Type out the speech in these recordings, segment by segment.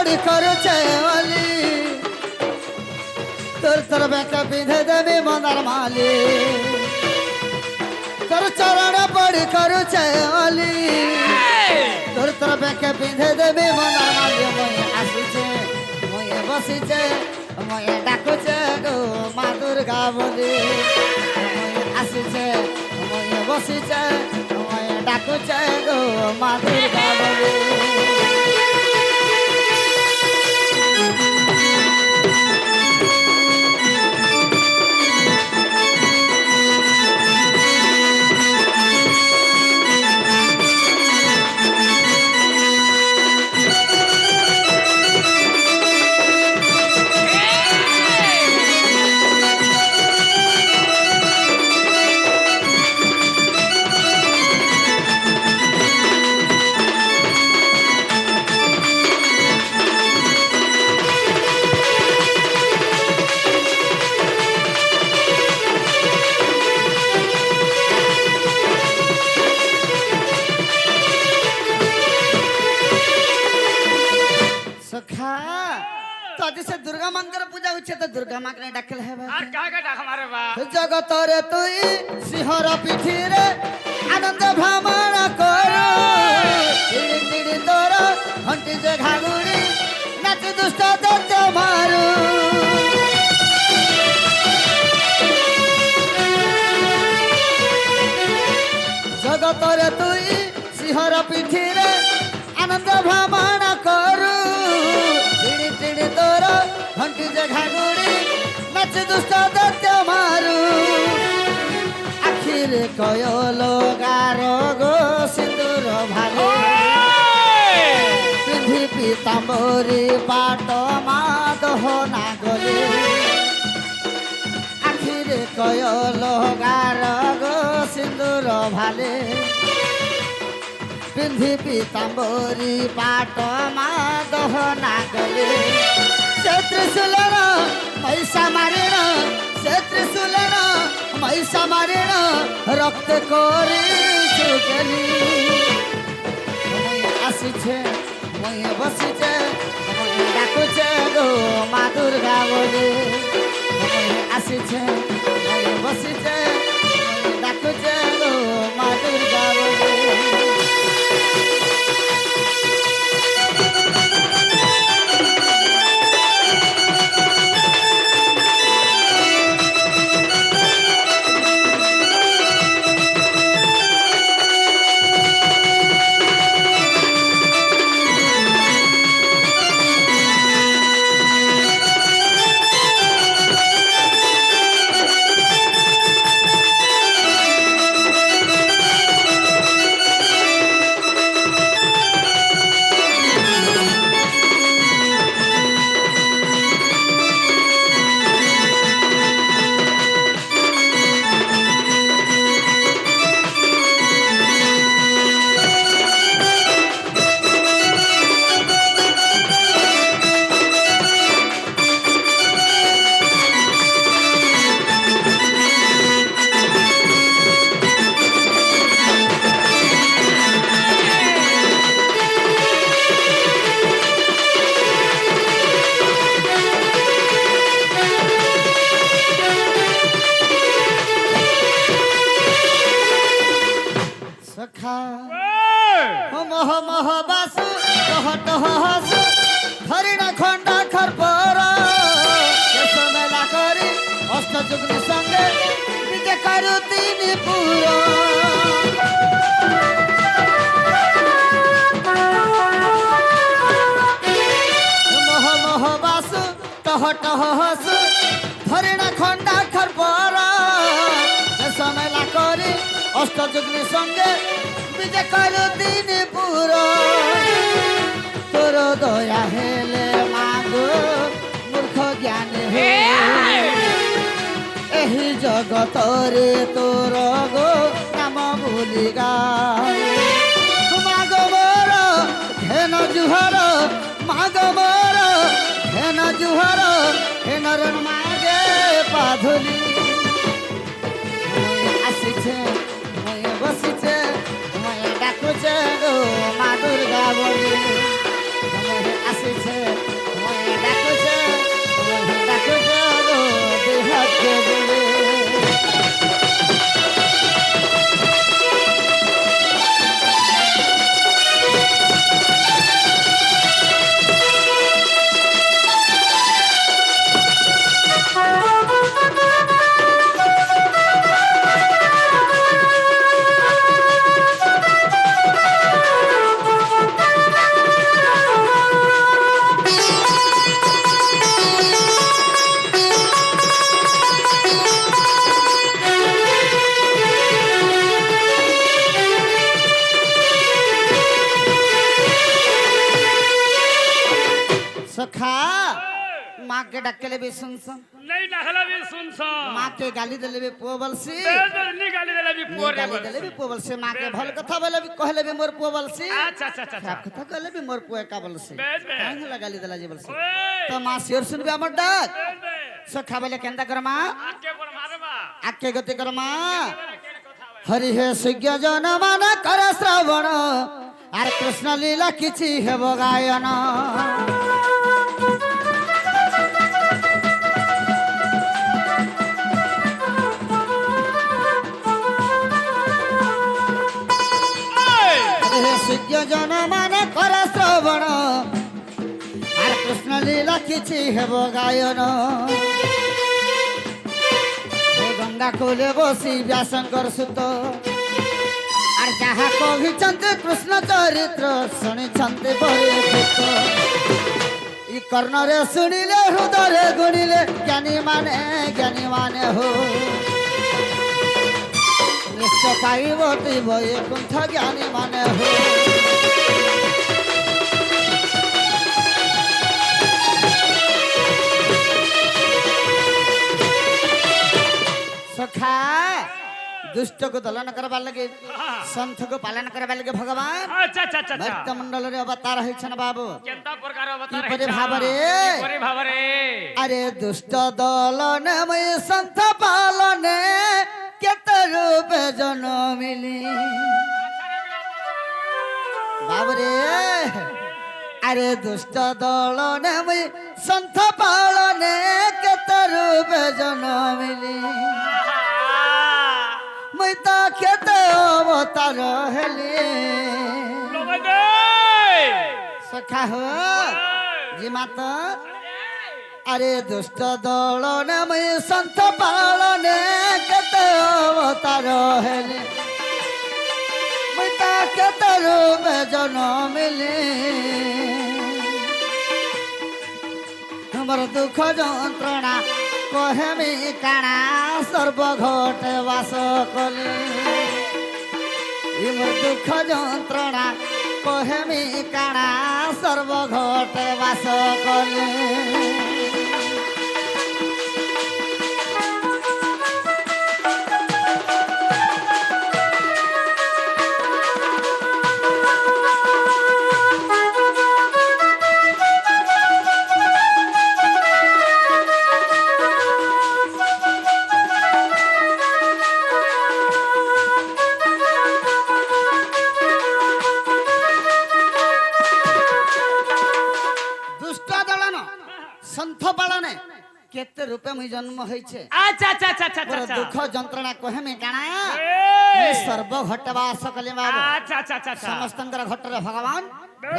পড়ি করছে অলি তোর তোর বেটা বিঁধে দেবে মনার মালি তোর চরণ পড়ি করছে অলি তোর তোর বেকে বিঁধে দেবে মনার মালি মই আসিছে মই বসিছে মই ডাকুছে গো মা দুর্গা বলি মই আসিছে মই বসিছে মই ডাকুছে গো মা দুর্গা বলি दुर्गा मांकर पूजा होच्छे तो दुर्गा मां के डाकल है আর কাকে ডাক মারে বা जगतरे तुई सिंहर पिठी रे आनंद भ्रमण कर तिड़ी तिड़ी तोर घंटी जे घागुड़ी नाच दुष्ट दत्त मारू जगतरे तुई सिंहर पिठी रे आनंद भ्रमण कर तिड़ी तिड़ी तोर घंटी जे घागुड़ी नाच दुष्ट दत्त मारू आखिर कयलो गारो गो सिंदूर भाले पिंधी पीताम्बरी पाट मादह नागले आखिर कयलो गारो गो सिंदूर भाले पिंधी पीताम्बरी पाट मादह नागले से त्रिशूलन मैसा मारिण से त्रिशूलन मैसा मारिण रक्त कोरी चुकेली आसिछे মই বসিছে মই ডাকুছে গো মা দুর্গা বলে মই আসিছে মই বসিছে মই ডাকুছে গো মা দুর্গা বলে मह मह बासु टह टह हसु हरिण खंडा खरपर मेला करी अष्टजुग्नि संगे विदे करु तीन पुर मह मह बासु टह टह हसु हरिण खंडा खरपर मेला करी अष्टजुग्नि संगे विजय करु दिन पुर तोर दया हेले मागो मूर्ख ज्ञान हे एही जगत रे तोर गो नाम भूली गाए मागो मोर घेन जुहर मागो मोर घेन जुहर हेनर मागे पाधुली आसिछे মই বসিছে মই ডাকুছে গো মা দুর্গা বলি আসিছে সখা মাকে ডাকলে বি শুনছ नहीं डाकला भी सुन सा মাকে গালি দিলে বি পুଅ বলছি नहीं गाली देला भी पोरे গালি দিলে বি পুଅ বলছি মাকে ভাল কথা বলে বি কহলে বি মোর পুଅ বলছি अच्छा अच्छा अच्छा খারাপ কথা কহলে বি মোর পুଅ একা বলছি বেশ বেশ কাহিলা গালি দিলা যে বলছি ओए তো মা শিওর শুনবি আমার ডাক बेश সখা বলে কেনটা কর মা आके पर मारे बा আকে গতি কর মা केने কথা হরি হে সুজ্ঞ জন মান কর শ্রবণ আর কৃষ্ণ লীলা কিছু হেব গায়ন হরি হে সুজ্ঞ জন মান কর শ্রবণ আর কৃষ্ণ লীলা কিছু হেব গায়ন গঙ্গা কোলে বসি ব্যাসঙ্কর সুত আর যাহা কহিছন্তে কৃষ্ণ চরিত্র শুনিছন্তে বরে ভূত ই কর্ণরে শুনিলে হৃদয়ে গুণিলে জ্ঞানী মানে হো নিশ্চয় পাইব তুই বৈকুণ্ঠ জ্ঞানী মানে হো सखा दुष्ट को दलन करबा लगे संत को पालन करबा लगे भगवान अच्छा अच्छा अच्छा भक्त मंडल रे अवतार हैछन बाबू केनता प्रकार अवतार की परे भावरे परे भावरे अरे दुष्ट दलन में संत पालन केत रूप जनमिली बाबरे अरे दुष्ट दलन में संत पालन केत रूप जनमिली मैं तो केते अवतार हेली लोबदे सखा हो जी माता अरे दुष्ट दलन में संत पालन केते अवतार हेली मैं तो केते रूप जनमिली हमर दुख যন্ত্রণা কহেমি কাণা সর্ব ঘটে বাস কলি ইমর দুঃখ যন্ত্রণা কহেমি কাণা সর্ব ঘটে বাস কলি संथ पालने केते रूपे मुई जन्म होइछे अच्छा अच्छा अच्छा अच्छा मोर अच्छा दुख जंत्रणा कहे में काना ए सर्व घटवास कले बाबू अच्छा अच्छा अच्छा अच्छा समस्तंकर घटरे भगवान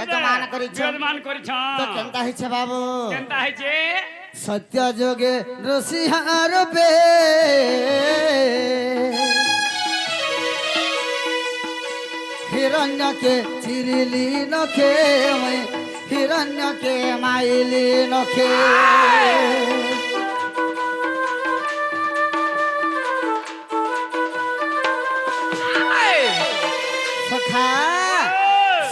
यजमान करिछ यजमान करिछ तो केनता हिछे बाबू केनता है जे सत्य जोगे ऋषिहा रूपे हिरण्य के चिरिली नखे मैं हिरण्य के माइली नखे सखा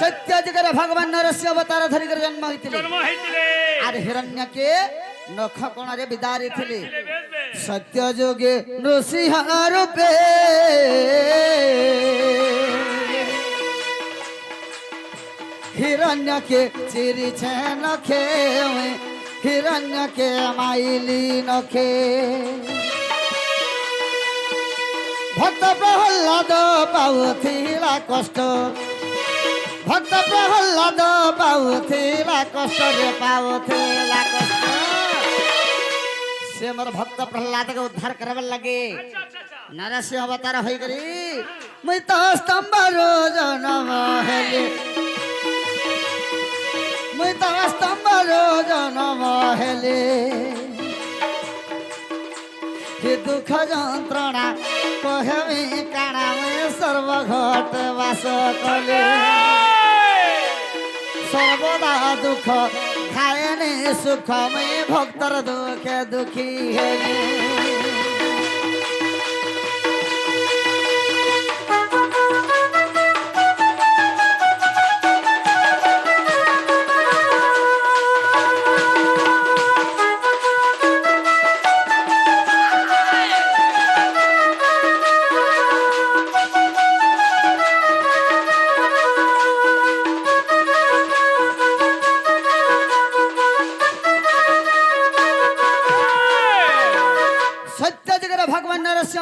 सत्य जगह भगवान नरसिंह अवतार धरी कर जन्म होइतिले जन्म होइतिले आर हिरण्य के नख कोण रे विदारी थिले बेस बेस सत्य जोगे नृसिंह रूपे हिरण्य के चिरी छे नखे हिरण्य के माइली नखे भक्त प्रहल्लाद पाउथिला कष्ट भक्त प्रहल्लाद पाउथिला कष्ट रे पाउथिला कष्ट से मोर भक्त प्रहल्लाद के उद्धार करबे लगे अच्छा अच्छा अच्छा नरसिंह अवतार होई करी मैं तो स्तंभ रोजन महली मैं तो स्तंभ रोजन महली हे दुख जंत्रणा कहमी काना में सर्व घट वास कले सर्वदा दुख खायने सुख में भक्तर दुख दुखी है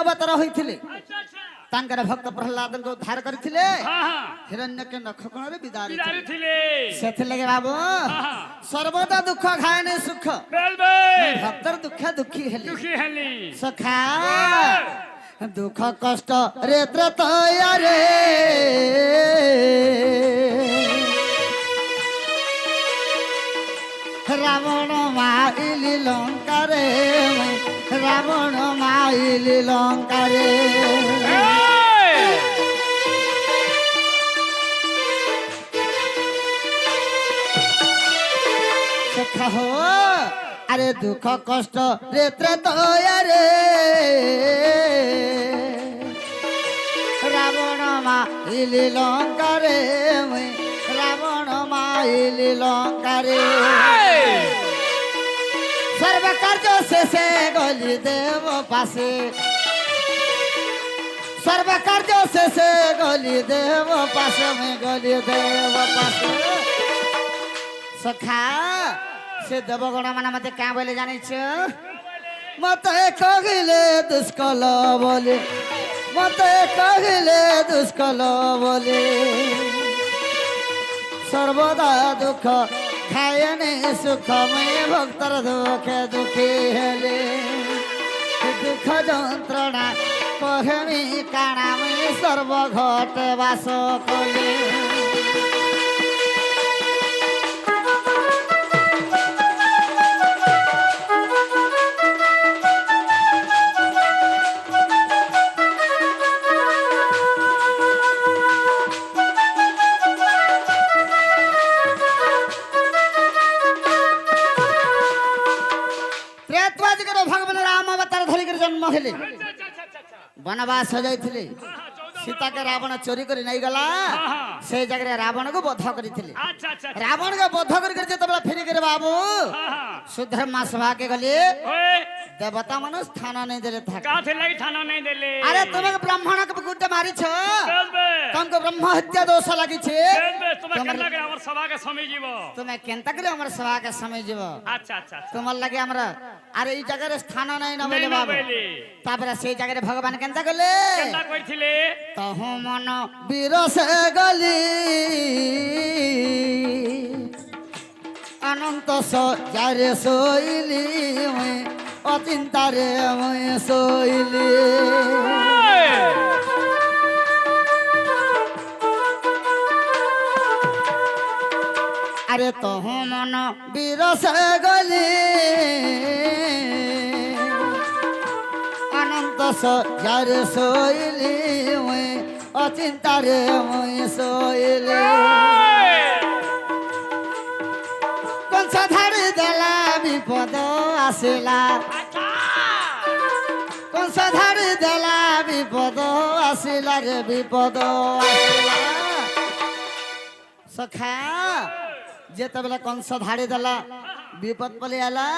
ଅବତାର ହୋଇଥିଲେ ଆଚ୍ଛା ଆଚ୍ଛା ତାଙ୍କର ଭକ୍ତ ପ୍ରହ୍ଲାଦଙ୍କୁ ଉଦ୍ଧାର କରିଥିଲେ ହଁ ହଁ ହିରଣ୍ୟକେ ନଖ କୋଣରେ ବିଦାରିଥିଲେ ବିଦାରି ଥିଲେ ସେଥିଲାଗି ବାବୁ ହଁ ସର୍ବଦା ଦୁଃଖ ଖାଏନି ସୁଖ ବେଲ ବେଲ ଭକ୍ତର ଦୁଃଖ ଦୁଃଖୀ ହେଲେ ଦୁଃଖୀ ହେଲି ସଖା ଦୁଃଖ କଷ୍ଟ ରେ ତ୍ରତୟାରେ রাবণ মাইলি লঙ্কারে রাবণ মাইলি লঙ্কারে সখা হো আরে দুঃখ কষ্ট রে ত্রেতয়ারে রাবণ মাইলি লঙ্কারে রাবণ মাইলি লঙ্কারে সর্বকার্য শেষে গলি দেব পাশে সর্বকার্য শেষে গলি দেব পাশে গলি দেব পাশে সখা সে দেবগণ মানে মতে কা বলে জানিছ মতে কহিলে দুষ্কল বলে মতে কহিলে দুষ্কল বলে সর্বদা দুঃখ খায়নি সুখময় ভক্তর দুঃখে দুঃখী হেলে দুঃখ যন্ত্রণা কহেমি কাণামি সর্বঘটে বাস কলে জন্ম হেলে বনবাস যাইଥିଲେ সীতাকে রাবণ চোরি করে নাই গলা সেই জায়গায় রাবণকে বধ করিଥିଲେ আচ্ছা আচ্ছা রাবণকে বধ করি যেতবেলা ফেরি করে বাবু সুধর্মা সভাকে গলি ওই দেবতা মানুষ স্থান নেই দেলে থাকে কাথে লাগি থানা নাই দেলে আরে তুমি ব্রাহ্মণকে গুটে মারিছ বেল বেল তোমাকে ব্রহ্ম হত্যা দোষ লাগিছে বেল বেল তুমি কেনলা করে আমার সভাকে সময় যাব তুমি কেনতা করে আমার সভাকে সময় যাব আচ্ছা আচ্ছা আচ্ছা তোমার লাগে আমরা আর এই জায়গায় স্থান নাই না বলে বাবু তারপরে সেই জায়গায় ভগবান কেনতা গলে কেনলা কইছিলে তহু মন বিরসে গলি অনন্ত সজারে শৈলি অচিন্তারে শৈলি আরে তহু মন বিরসে গলি অনন্ত সজারে শৈলি অচিন্তারে শৈলি কংস ধারি দেলা বিপদ আসিলা কংস ধারি দেলা বিপদ আসিলা রে বিপদ আসিলা সখা যেতবেলা কংস ধাড়ি দেলা বিপদ পলি আলা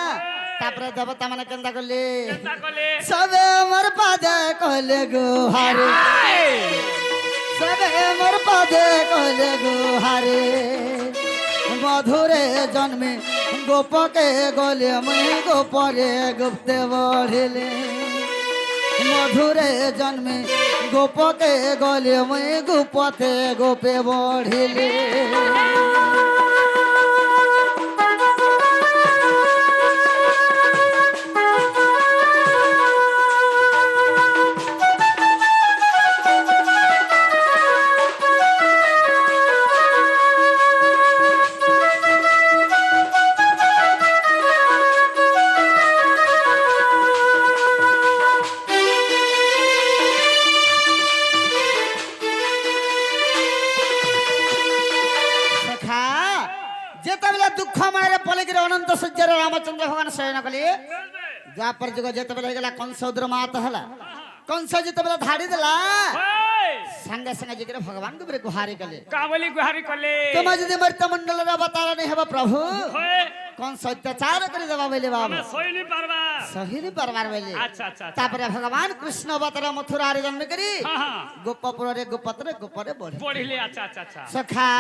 তারপরে দেবতা মানে কেন্দা করলে কেনলা কলে সবে আমার পাদে কলে গুহারে সবে আমার পাদে কলে গুহারে মধুরে জন্মে গোপকে গলে মুই গোপরে গুপ্তে বঢ়িলে মধুরে জন্মে গোপকে গলে মুই গুপতে গোপে বঢ়িলে যেতবেলা দুঃখ মায়ের পলিগির অনন্ত সূর্যের রামচন্দ্র ভগবান শয়ন কলি দ্বাপর যুগ যেতবেলা হয়ে গেলা কংস উদ্রমাত হলা কংস যেতবেলা ধাড়ি দেলা সাঙ্গে সাঙ্গে জিগরে ভগবান গুবরে গুহারি গলে কাবলি গুহারি কলে তোমা যদি মর্ত মন্ডলের অবতার নেই হবা প্রভু ওই কংস অত্যাচার করে দেবা বলে বাবা আমি সইনি পারবা সহিনি পারবার বলে আচ্ছা আচ্ছা তারপরে ভগবান কৃষ্ণ অবতার মথুরারে জন্ম করি হ্যাঁ হ্যাঁ গোপপুরে গোপত্রে গোপরে বড়ে পড়িলে আচ্ছা আচ্ছা আচ্ছা সখা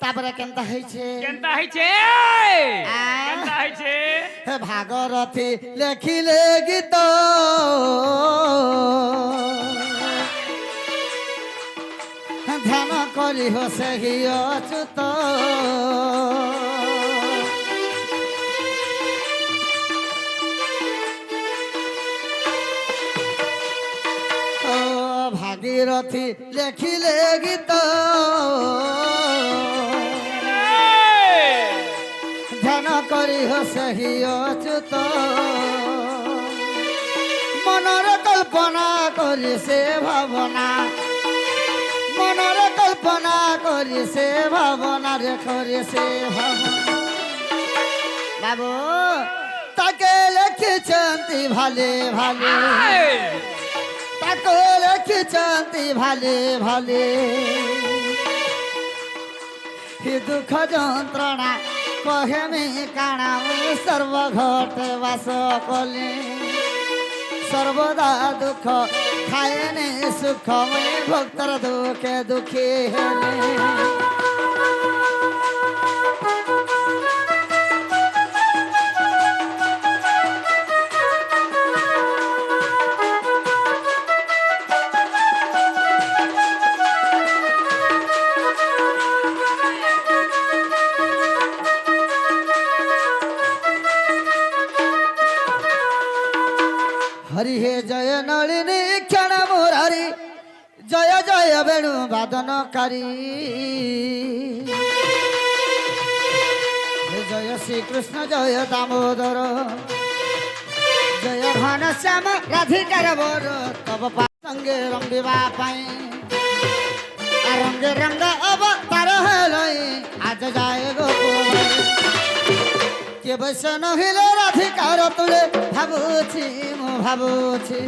তারপরে কেনতা হয়েছে কেনতা হইছে কেনতা হইছে হে ভাগরথী লেখিলে গীত ধ্যান করি হসে অচ্যুত ও ভাগীরথী লেখিলে গীত ধ্যান করি হসে অচ্যুত মনর কল্পনা করি সে ভাবনা মনর কল্পনা করি সে ভাবনা রে করি সে ভাবনা বাবু তাকে লিখিছন্তি ভালে ভালে তাকে লিখিছন্তি ভালে ভালে হি দুঃখ যন্ত্রণা কহেমি কাଣା সর্ব ঘটে বাস কলে সর্বদা দুঃখ খায়নে সুখ ভক্তর দুঃখে দুঃখী হেলে হরি হে জয় নলিনী ক্ষণ মুরারি জয় জয় বেণু বাদনকারী হে জয় শ্রীকৃষ্ণ জয় দামোদর জয় ঘনশ্যাম রাধিকার বর তব সঙ্গে রঙ্গিবা পাই রঙ্গে রঙ্গ অবতার হেলই আজ যায় গোকুল কে বৈশ নহিলে রাধিকার তুলে ভাবুছি মু ভাবুছি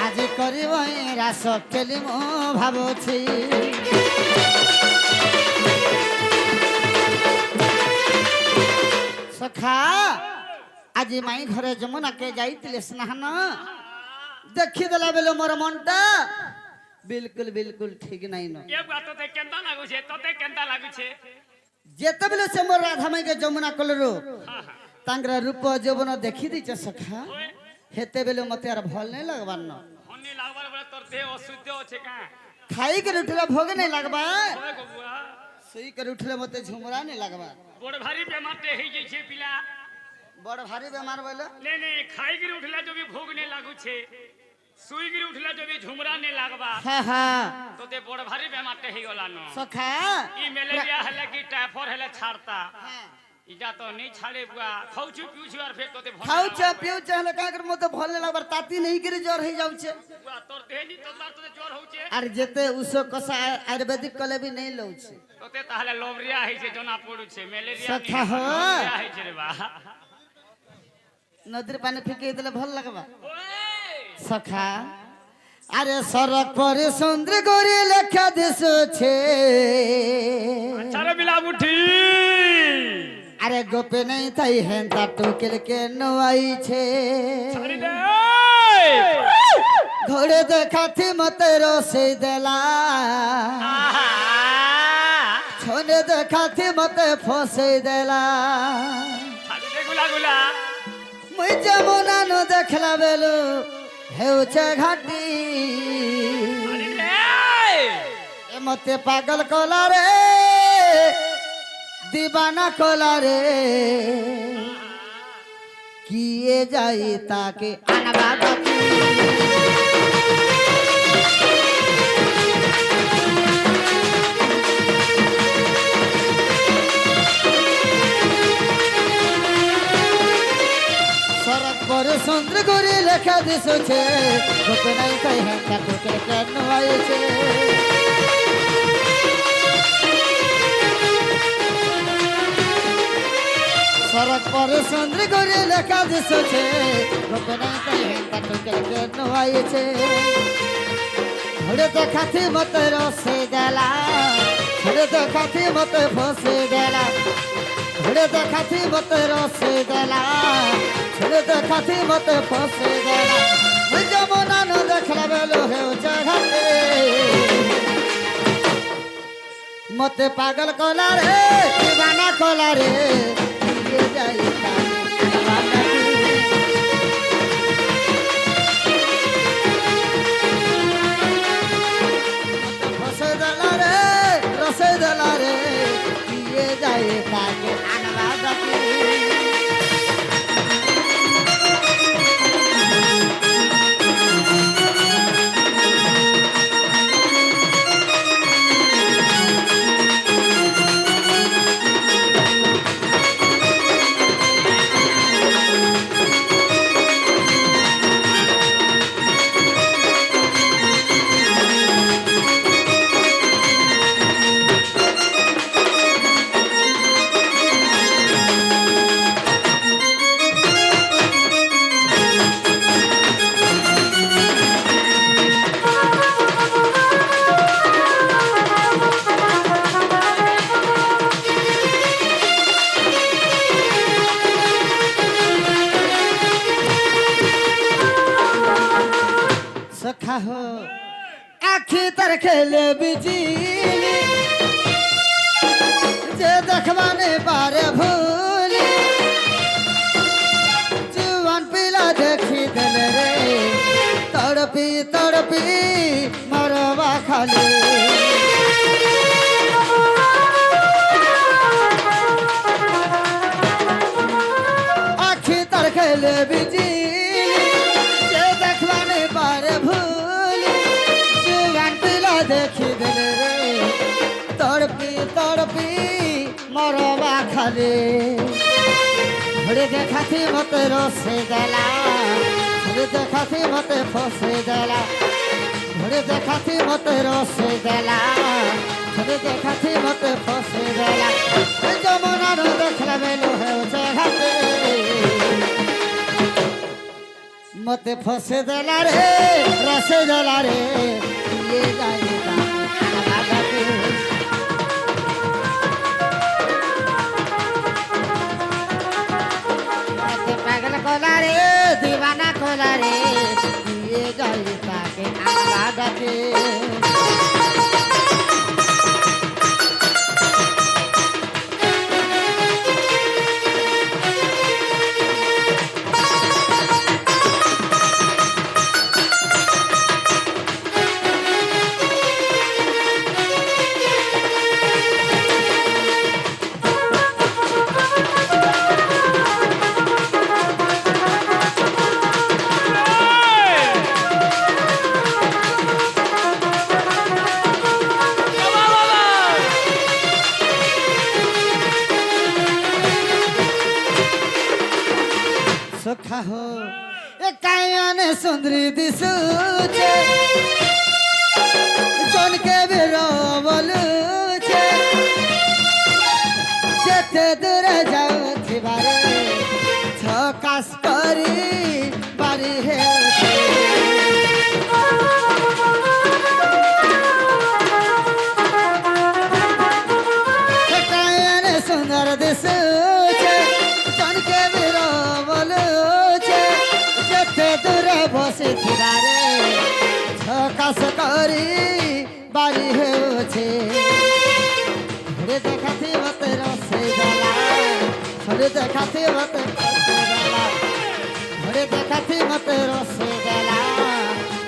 আজ করিব রাস খেলি মু ভাবুছি সখা আজি মাই ঘরে যমুনাকে যাইতিলে স্নান দেখিদেলা বেলে মোর মনটা বিলকুল বিলকুল ঠিক নাই ন কে বাত তোতে কেনতা লাগুছে তোতে কেনতা লাগুছে যেতবেলে সে মোর রাধা মাইকে যমুনা কলরু তাঙ্গর রূপ যৌবন দেখি দিছে সখা হেতেবেলে মতে আর ভাল নাই লাগবার ন হনি লাগবার বলে তোর দেহ অশুদ্ধ আছে কা খাই के उठले भोग नहीं लगबा ওই গবুয়া सोई कर उठले मते झुमरा नहीं लगबा বড় ভারী বেমারতে হই যাইছে পিলা बड़ भारी बीमार बोले নে নে খাই গিরি উঠলা যদি ভোগ নে লাগুছে সুই গিরি উঠলা যদি ঝুমরা নে লাগবা हां हां তোতে বড় ভারী বেমারতে হই গলা ন सखा ই ম্যালেরিয়া হলে কি টাইফয়েড হলে ছাড়তা हां ইটা তো নেই ছাড়ে বুয়া খাউছু পিউছু আর ফের তোতে ভল खाऊ चा पिऊ चा हले का कर मते भल नहीं लगबर ताती नहीं गिरी ज्वर हो जाउ छे বুয়া তোর দেহ নি তোর তোতে জ্বর হউছে আর যেতে উসো কষা আयुर्वेदिक কলে भी नहीं লউ छे তোতে তাহলে লোবরিয়া হইছে জনা পড়ুছে ম্যালেরিয়া সখা হো। লোবরিয়া হইছে রে বা नदीर पानी फेंके देले भल लगबा ওই सखा अरे सड़क पर सुंदर गोरी लेखा दिसो छे ছাড়ে বিলা উঠি अरे गोपे नहीं थई हेंता टोकेल के नवाई छे ছাড়ি দে घोड़े देखा थी मते रोसे देला আহা छोने देखा थी मते फसे देला ছাড়ি দে গুলা গুলা मुई जमुना नो देखला बेलू हेउचे घाटी ছাড়ি দে ए मते पागल कोला रे दीवाना कोला रे किए जाई ताके अनबा गति सड़क पर सुंदर गोरी लेखा दिसो छे गोपे नहीं कही है का टोके केन आए छे सड़क पर सुंदर गोरी लेखा दिसो छे गोपे नहीं कही है का टोके केन आए छे घोड़े तो खाती मत रोसे देला घोड़े तो खाती मत फसे देला घोड़े तो खाती मत रोसे देला घोड़े तो खाती मत फसे देला मुझ जमुना न देखला बेलो हे जगते মতে পাগল কলা রে দিবানা কলা রে দিয়ে যাই রসে দলা রে রসে দলা রে দিয়ে যাই তাকে আনবা ডাকি सखा हो आखी तर खेले बिजली जे देखवाने बारे भूली जीवन पिला देखी दिल रे तड़पी तड़पी मरवा खाली आखी तर खेले बिजली देखी दिल रे तड़पी तड़पी मरवा खाली घरे देखा थी मत रोसे देला घरे देखा थी मत फसे देला घरे देखा थी मत रोसे देला घरे देखा थी मत फसे देला जमुना रो देखला बेलो है उसे घाटे मत फसे देला रे रसे देला रे ये जाएगा पागल कोला रे दीवाना कोला रे ये जाएगा के आगा के सखा हो कायन सुंदरी दिसुचे जन के बिरोवलुचे जेते दूर जाऊ थिबारे छकास करी बारी हेउचे कायन सुंदर दिसुचे जन के बसे थिबारे छकास करी बारी हेउछे घरे देखाथि मते रसे जाला घरे देखाथि मते फसे जाला घरे देखाथि मते रसे जाला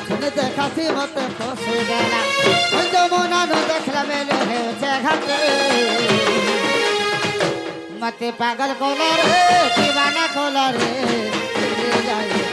घरे देखाथि मते फसे जाला जमुना नो देखला बेलो हेउछे घाटे मते पागल कोला रे दीवाना कोला रे जाए